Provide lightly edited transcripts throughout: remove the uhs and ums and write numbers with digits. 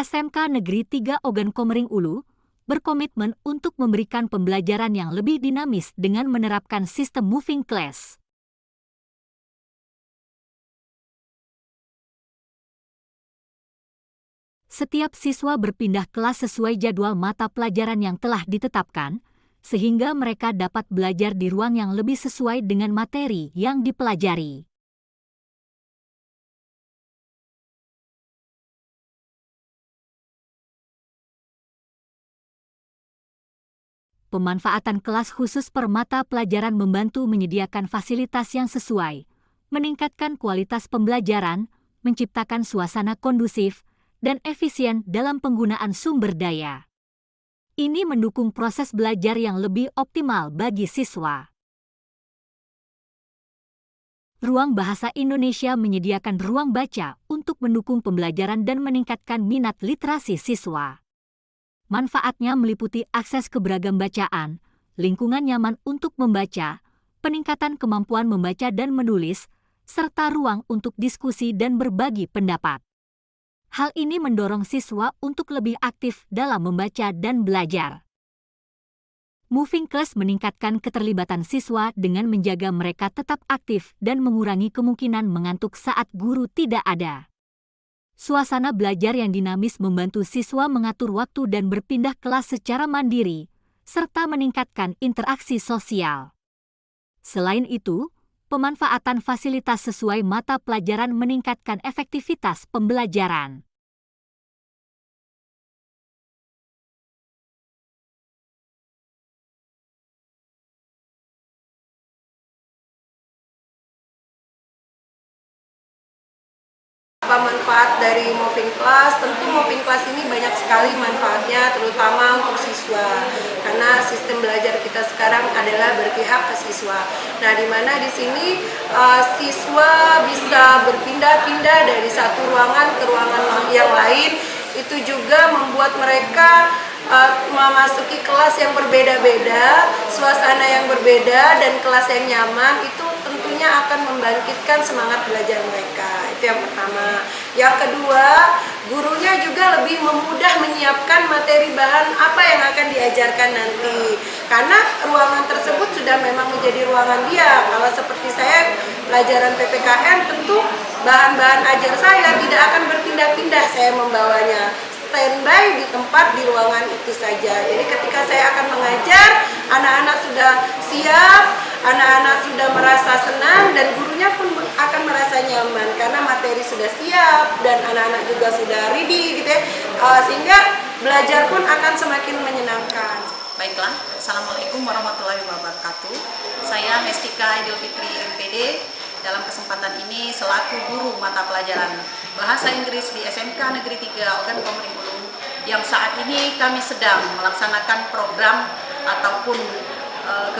SMK Negeri 3 Ogan Komering Ulu berkomitmen untuk memberikan pembelajaran yang lebih dinamis dengan menerapkan sistem moving class. Setiap siswa berpindah kelas sesuai jadwal mata pelajaran yang telah ditetapkan, sehingga mereka dapat belajar di ruang yang lebih sesuai dengan materi yang dipelajari. Pemanfaatan kelas khusus per mata pelajaran membantu menyediakan fasilitas yang sesuai, meningkatkan kualitas pembelajaran, menciptakan suasana kondusif, dan efisien dalam penggunaan sumber daya. Ini mendukung proses belajar yang lebih optimal bagi siswa. Ruang Bahasa Indonesia menyediakan ruang baca untuk mendukung pembelajaran dan meningkatkan minat literasi siswa. Manfaatnya meliputi akses ke beragam bacaan, lingkungan nyaman untuk membaca, peningkatan kemampuan membaca dan menulis, serta ruang untuk diskusi dan berbagi pendapat. Hal ini mendorong siswa untuk lebih aktif dalam membaca dan belajar. Moving class meningkatkan keterlibatan siswa dengan menjaga mereka tetap aktif dan mengurangi kemungkinan mengantuk saat guru tidak ada. Suasana belajar yang dinamis membantu siswa mengatur waktu dan berpindah kelas secara mandiri, serta meningkatkan interaksi sosial. Selain itu, pemanfaatan fasilitas sesuai mata pelajaran meningkatkan efektivitas pembelajaran. Apa manfaat dari moving class? Tentu moving class ini banyak sekali manfaatnya, terutama untuk siswa. Karena sistem belajar kita sekarang adalah berpihak ke siswa. Nah, di mana di sini siswa bisa berpindah-pindah dari satu ruangan ke ruangan yang lain. Itu juga membuat mereka memasuki kelas yang berbeda-beda, suasana yang berbeda, dan kelas yang nyaman. Itu tentunya akan membangkitkan semangat belajar mereka. Itu yang pertama. Yang kedua, gurunya juga lebih memudah menyiapkan materi bahan apa yang akan diajarkan nanti. Karena ruangan tersebut sudah memang menjadi ruangan dia. Kalau seperti saya, pelajaran PPKN, tentu bahan-bahan ajar saya tidak akan berpindah-pindah saya membawanya. Standby di tempat di ruangan itu saja. Jadi ketika saya akan mengajar, anak-anak sudah siap, anak-anak sudah merasa senang, dan gurunya pun akan merasa nyaman karena materi sudah siap dan anak-anak juga sudah ready gitu ya. Sehingga belajar pun akan semakin menyenangkan. Baiklah, Assalamualaikum warahmatullahi wabarakatuh. Saya Mestika Idul Fitri MPD. Dalam kesempatan ini selaku guru mata pelajaran Bahasa Inggris di SMK Negeri 3 Ogan Komering Ulu, yang saat ini kami sedang melaksanakan program ataupun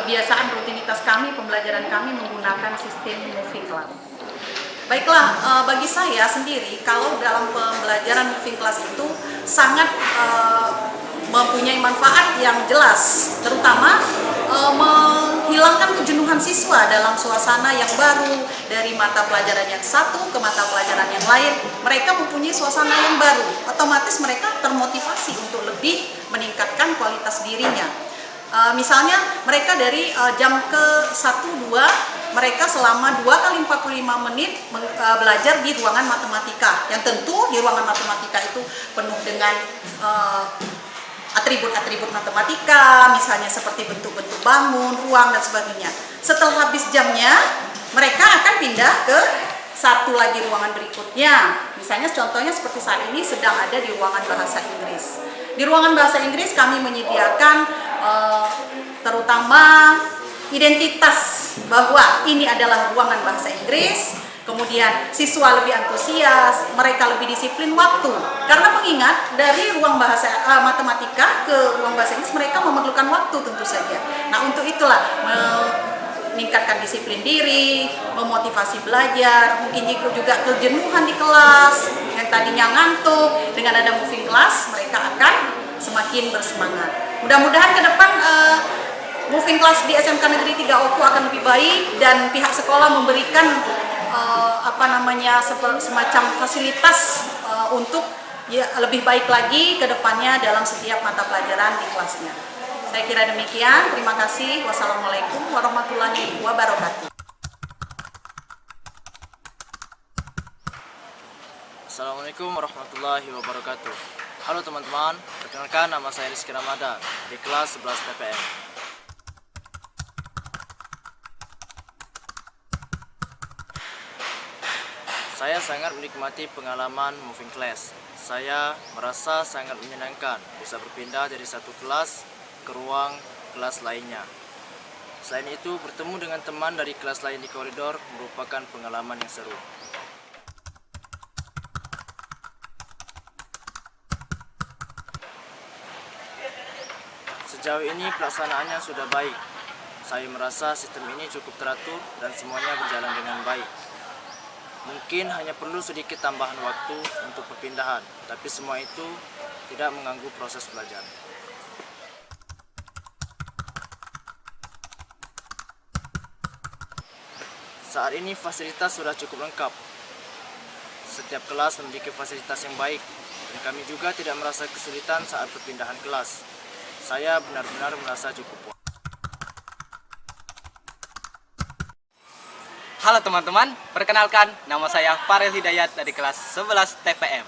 kebiasaan rutinitas kami, pembelajaran kami menggunakan sistem moving class. Baiklah, bagi saya sendiri, kalau dalam pembelajaran moving class itu sangat mempunyai manfaat yang jelas, terutama menghilangkan kejenuhan siswa dalam suasana yang baru, dari mata pelajaran yang satu ke mata pelajaran yang lain. Mereka mempunyai suasana yang baru, otomatis mereka termotivasi untuk lebih meningkatkan kualitas dirinya. Misalnya mereka dari jam ke 1-2, mereka selama 2 kali 45 menit belajar di ruangan matematika, yang tentu di ruangan matematika itu penuh dengan atribut-atribut matematika, misalnya seperti bentuk-bentuk bangun, ruang, dan sebagainya. Setelah habis jamnya, mereka akan pindah ke satu lagi ruangan berikutnya. Misalnya contohnya seperti saat ini sedang ada di ruangan bahasa Inggris. Di ruangan bahasa Inggris kami menyediakan terutama identitas bahwa ini adalah ruangan bahasa Inggris. Kemudian siswa lebih antusias, mereka lebih disiplin waktu. Karena mengingat dari ruang bahasa matematika ke ruang bahasa Inggris mereka memerlukan waktu tentu saja. Nah, untuk itulah meningkatkan disiplin diri, memotivasi belajar, mungkin juga kejenuhan di kelas, yang tadinya ngantuk, dengan ada moving class mereka akan semakin bersemangat. Mudah-mudahan ke depan moving class di SMK Negeri 3 Oku akan lebih baik dan pihak sekolah memberikan semacam fasilitas untuk ya, lebih baik lagi ke depannya dalam setiap mata pelajaran di kelasnya. Saya kira demikian. Terima kasih. Wassalamualaikum warahmatullahi wabarakatuh. Assalamualaikum warahmatullahi wabarakatuh. Halo teman-teman, perkenalkan nama saya Rizky Ramadan di kelas 11 TPM. Saya sangat menikmati pengalaman moving class. Saya merasa sangat menyenangkan bisa berpindah dari satu kelas ke ruang kelas lainnya. Selain itu, bertemu dengan teman dari kelas lain di koridor merupakan pengalaman yang seru. Sejauh ini pelaksanaannya sudah baik. Saya merasa sistem ini cukup teratur dan semuanya berjalan dengan baik. Mungkin hanya perlu sedikit tambahan waktu untuk perpindahan, tapi semua itu tidak mengganggu proses belajar. Saat ini fasilitas sudah cukup lengkap. Setiap kelas memiliki fasilitas yang baik, dan kami juga tidak merasa kesulitan saat perpindahan kelas. Saya benar-benar merasa cukup puas. Halo teman-teman, perkenalkan nama saya Farel Hidayat dari kelas 11 TPM.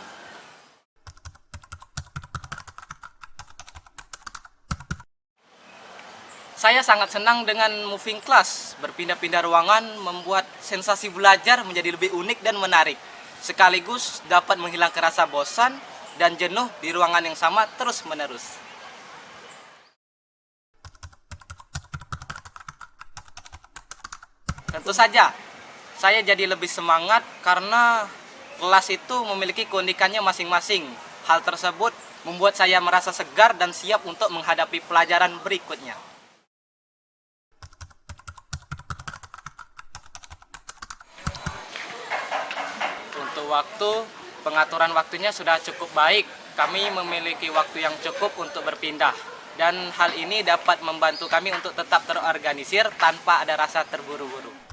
Saya sangat senang dengan moving class. Berpindah-pindah ruangan membuat sensasi belajar menjadi lebih unik dan menarik. Sekaligus dapat menghilangkan rasa bosan dan jenuh di ruangan yang sama terus-menerus. Tentu saja, saya jadi lebih semangat karena kelas itu memiliki keunikannya masing-masing. Hal tersebut membuat saya merasa segar dan siap untuk menghadapi pelajaran berikutnya. Untuk waktu, pengaturan waktunya sudah cukup baik. Kami memiliki waktu yang cukup untuk berpindah. Dan hal ini dapat membantu kami untuk tetap terorganisir tanpa ada rasa terburu-buru.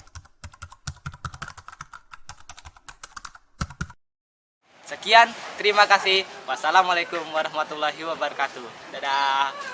Sekian, terima kasih. Wassalamualaikum warahmatullahi wabarakatuh. Dadah.